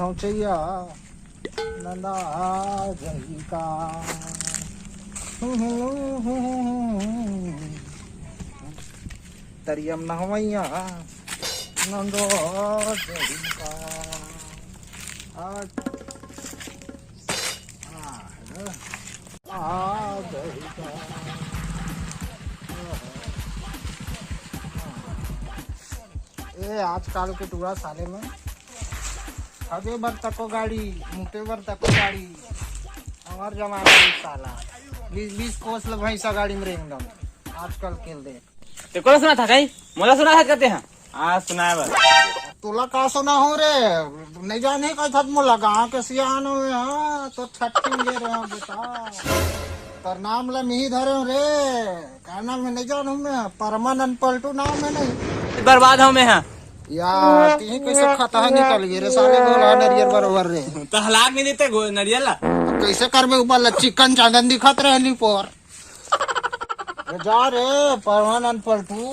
चौचैया नंदा जही का तरियम नहवैया नंदो जही का ए आजकल के टूरा साले में अबे बर तको गाड़ी मुटे बर तको गाड़ी हमार जमाना साला 20 कोस ल भैंसा गाड़ी में रेंग दम आजकल खेल दे ते कोला सुना था कहीं मोला सुना है कहते हैं आज सुनाए बस तोला का सुना हो रे नहीं जाने का था मोला गाँव के सियान हो तो छठी ले रहे हो बेटा तर नाम ला नहीं धरे हो रे का नाम है नहीं जानू मैं परमानंद पलटू नाम है नहीं बर्बाद हो में है यार तीन कैसे खाता है निकल गए रे साले गोला नरियर बरोबर रे तो हलाक नहीं देते नरियल ला कैसे कर में ऊपर चिकन चांदन दिखत रहली पर जा रे परमानंद पलटू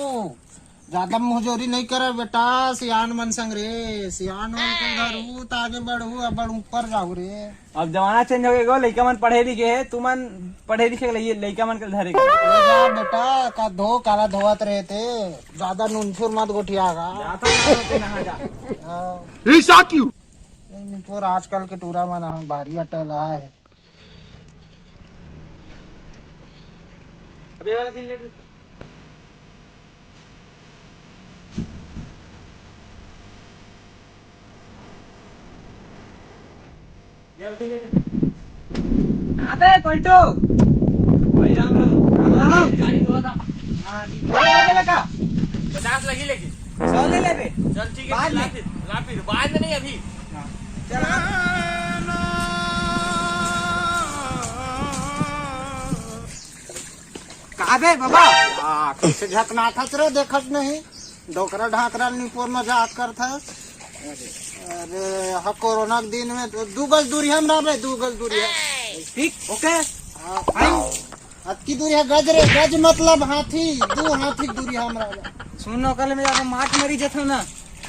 ज्यादा मुहजोरी नहीं करे बेटा सियान मन संग रे सियान मन के धरू तो आगे बढ़ू अब ऊपर जाऊ रे अब जमाना चेंज हो गया लड़का मन पढ़े लिखे है तू मन पढ़े लिखे लड़का मन के धरे जा बेटा का धो काला धोवत रहे थे ज्यादा नूनफुर मत गोठियागा तो आजकल के टूरा मन भारी अटल है अबे पलटू लगा 50 लगी लेकिन 100 ले ले चल ठीक है ला फिर बाद में नहीं अभी चल कहा बे बाबा कैसे झकना खच रे देखत नहीं डोकरा ढाकरा निपोर मजाक करता अरे हाँ कोरोना के दिन में तो 2 गज दूरी है ना 2 गज दूरी है ठीक ओके अतकी दूरी है गज रे गज मतलब हाथी 2 हाथी दूरी है हमरा सुनो कल में जाकर माठ मरी जथो ना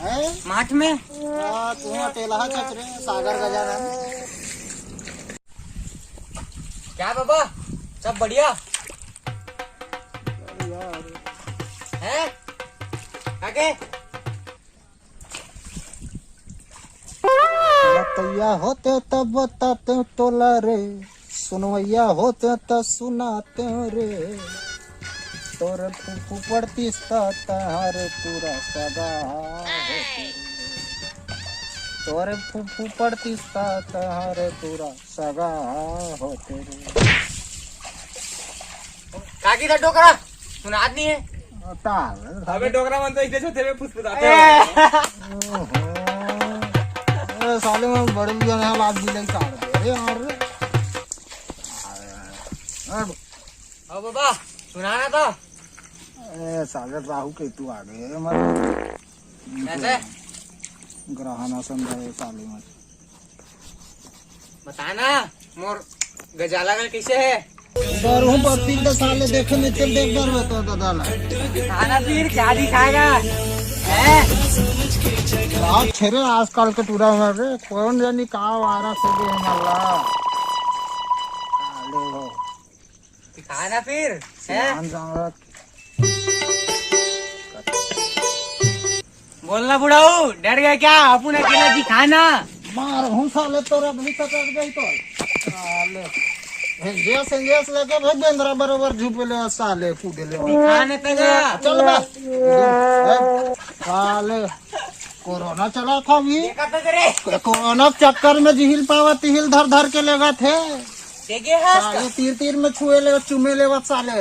है माठ में तू टेला चच रे सागर गजा क्या बाबा सब बढ़िया है आगे लतैया होते तब बताते तोला रे सुनवैया होते तब सुनाते रे तोर फूफू पड़ती तार पूरा सगा होते तोरे फूफू पड़ती तार पूरा सगा होते रे काकी का डोकरा सुना आदमी है ताल अबे डोकरा मन तो इतने छोटे में फुसफुसाते हैं साले में बड़े भी है बात भी नहीं कर रहे यार ओ बाबा सुनाना तो ए साले राहु के तू आ गए मत कैसे ग्रहण समझाए साले मत बताना मोर गजाला का कैसे है डर हूँ पति के साले देखे में चल देख डर होता दादा ला खाना फिर क्या दिखाएगा आप छेरे आजकल के टूरा में रे कौन जानी कहाँ वारा से दे हमारा साले हो दिखाना फिर बोलना बुढ़ाऊ डर गया क्या अपन अकेला दिखाना मार हूँ साले तो रबली तक गई तो साले जेस लेके भाई बेंद्रा बरोबर झुपे ले साले कूदे ले दिखाने तक चल बस साले कोरोना चला था अभी, देखा था तेरे कोरोना के चक्कर में जिहिल पावा तिहिल धर धर के लेगा थे, देखे है साले तीर तीर में छुए ले चुमे ले साले।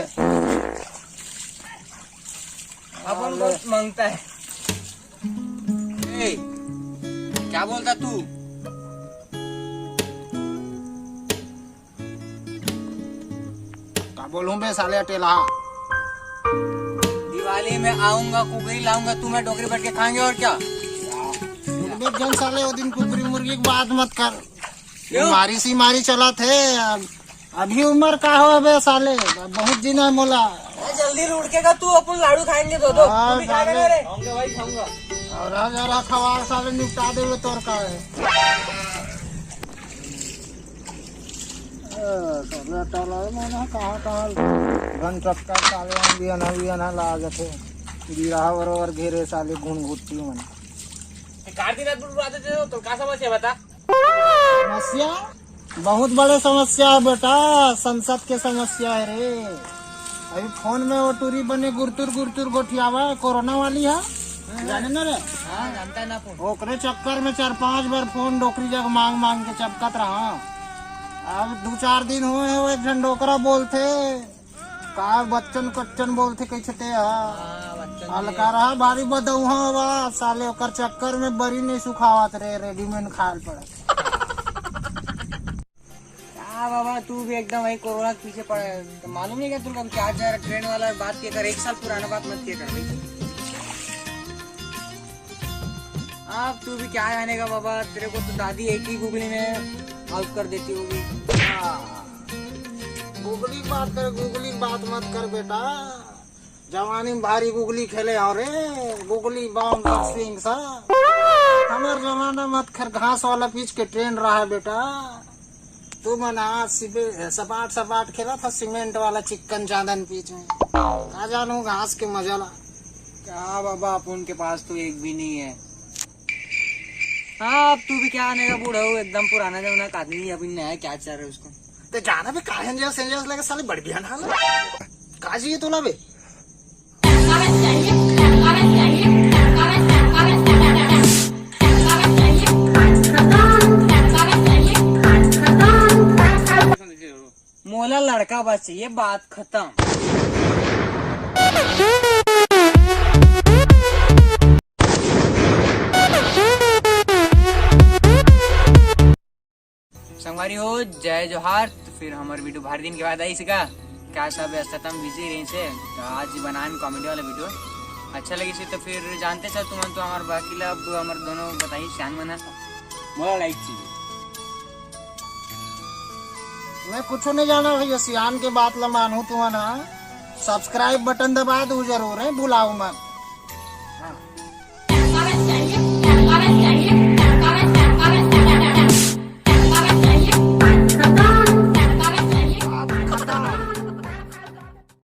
अपन बहुत मांगता है। ए, क्या बोलता तू? क्या बोलूं बे साले अटेला। दिवाली में आऊंगा, कुकरी लाऊंगा, तुम्हें डोकरी बैठ के खाएंगे और क्या? जन साले वो दिन कुकरी मुर्गी की बात मत कर, क्यों? मारी सी मारी चला थे। अभी उम्र का हो बे साले, बहुत दिन है मोला। जल्दी उड़केगा तू, अपन लाडू खाएंगे दो। हाँ, तू भी खाएगा साले। रे? खाऊंगा भाई, खाऊंगा। और जरा खवा साले निपटा दे तोर का है। साले टला मैंने कहाँ घन चक्कर साले बियाना लागे थे, गिरा बरोबर घेरे साले घून घुटती मन। कार्तिक बुलाते थे तो क्या समस्या बता? समस्या बहुत बड़े समस्या है बेटा, संसद के समस्या है रे। अभी फोन में वो टूरी बने गुरतुर गोठियावा कोरोना वाली है, जाने न रे? हाँ, जानता है ना अपन। ओकरे चक्कर में 4-5 बार फोन डोकरी जग मांग के चपकत रहा। अब 2-4 दिन हुए हैं, वो एक जन डोकरा बोलते का बच्चन कच्चन बोलते कैसे ते हल्का रहा भारी बदौहा बा साले, ओकर चक्कर में बरी नहीं सुखावत रे, रेडीमेड खाल पड़े। हाँ बाबा, तू भी एकदम वही कोरोना के पीछे पड़ा है। तो मालूम नहीं क्या तुमको क्या जा ट्रेन वाला बात किया कर, 1 साल पुराना बात मत किया कर भाई। अब तू भी क्या जानेगा बाबा, तेरे को तो दादी एक ही गुगली में आउट कर देती होगी। गुगली बात मत कर बेटा, जवानी में भारी गुगली खेले हो रे, गुगली बाउंडर स्विंग सा। हमार जमाना मत कर, घास वाला पीच के ट्रेन रहा है बेटा। तू मना सपाट खेला था सीमेंट वाला चिकन चांदन पीच में, क्या जानू घास के मजा ला। क्या बाबा, अपन के पास तो एक भी नहीं है। हाँ, अब तू भी क्या आने का बूढ़ा हो, एकदम पुराना जमाना का आदमी, अभी नया क्या चल रहा है उसको। ते जाना भी काहे सेंजस लगे साले बड़ बियान हाल का जी तोला बे। मोला लड़का बस चाहिए, बात खत्म। संगवारी हो, जय जोहार। तो फिर हमारे वीडियो भारी दिन के बाद आई इसका क्या सब व्यस्तता में बिजी रही से, तो आज बनाए कॉमेडी वाला वीडियो अच्छा लगी से। तो फिर जानते सर तुम तो हमारे बाकी अब हमारे दोनों बताइए शान बना मोला लाइक चाहिए। मैं कुछ नहीं जाना भैया, सियान के बात ला मानू तुम्हारा। सब्सक्राइब बटन दबा दू जरूर है, भुलाऊ मत।